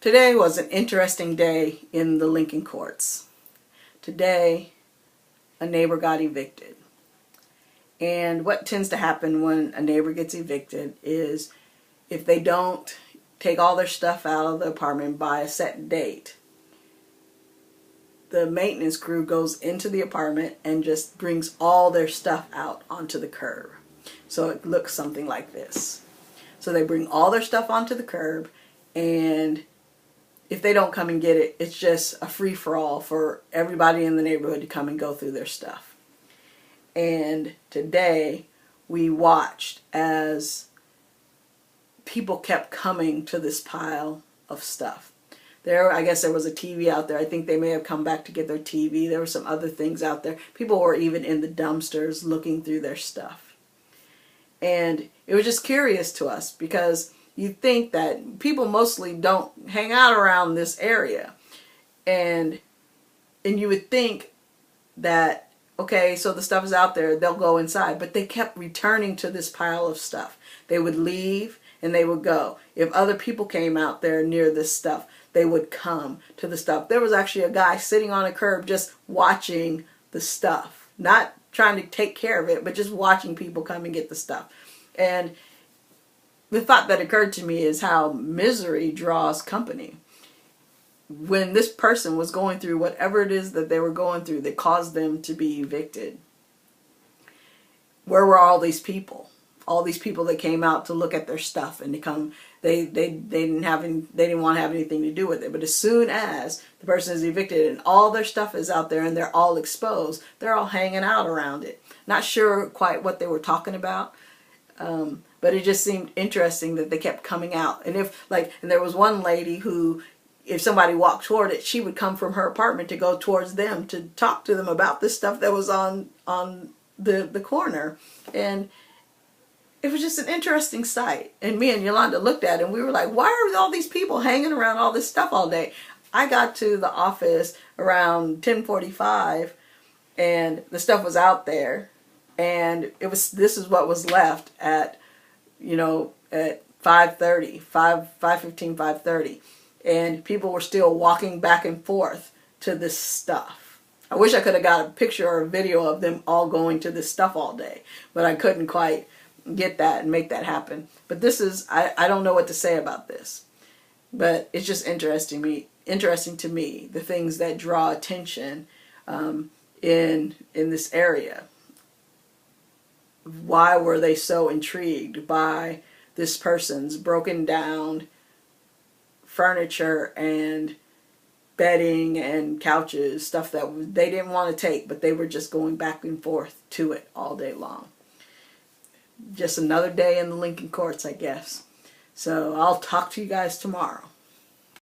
Today was an interesting day in the Lincoln courts. Today, a neighbor got evicted. And what tends to happen when a neighbor gets evicted is if they don't take all their stuff out of the apartment by a set date, the maintenance crew goes into the apartment and just brings all their stuff out onto the curb. So it looks something like this. So they bring all their stuff onto the curb, and if they don't come and get it, it's just a free-for-all for everybody in the neighborhood to come and go through their stuff. And today we watched as people kept coming to this pile of stuff. I guess there was a TV out there. I think they may have come back to get their TV. There were some other things out there. People were even in the dumpsters looking through their stuff. And it was just curious to us because you think that people mostly don't hang out around this area. And you would think that, okay, so the stuff is out there, they'll go inside. But they kept returning to this pile of stuff. They would leave and they would go. If other people came out there near this stuff, they would come to the stuff. There was actually a guy sitting on a curb just watching the stuff. Not trying to take care of it, but just watching people come and get the stuff. And the thought that occurred to me is how misery draws company. When this person was going through whatever it is that they were going through that caused them to be evicted, where were all these people? All these people that came out to look at their stuff and to come, they didn't want to have anything to do with it. But as soon as the person is evicted and all their stuff is out there and they're all exposed, they're all hanging out around it. Not sure quite what they were talking about, but it just seemed interesting that they kept coming out. And and there was one lady who, if somebody walked toward it, she would come from her apartment to go towards them to talk to them about this stuff that was on the corner. And it was just an interesting sight. And me and Yolanda looked at it and we were like, why are all these people hanging around all this stuff all day? I got to the office around 10:45 and the stuff was out there. And this is what was left at 5:30, 5:15, 5:30. And people were still walking back and forth to this stuff. I wish I could have got a picture or a video of them all going to this stuff all day, but I couldn't quite get that and make that happen. But this is, I don't know what to say about this, but it's just interesting to me, the things that draw attention in this area. Why were they so intrigued by this person's broken down furniture and bedding and couches, stuff that they didn't want to take, but they were just going back and forth to it all day long. Just another day in the Lincoln courts, I guess. So I'll talk to you guys tomorrow.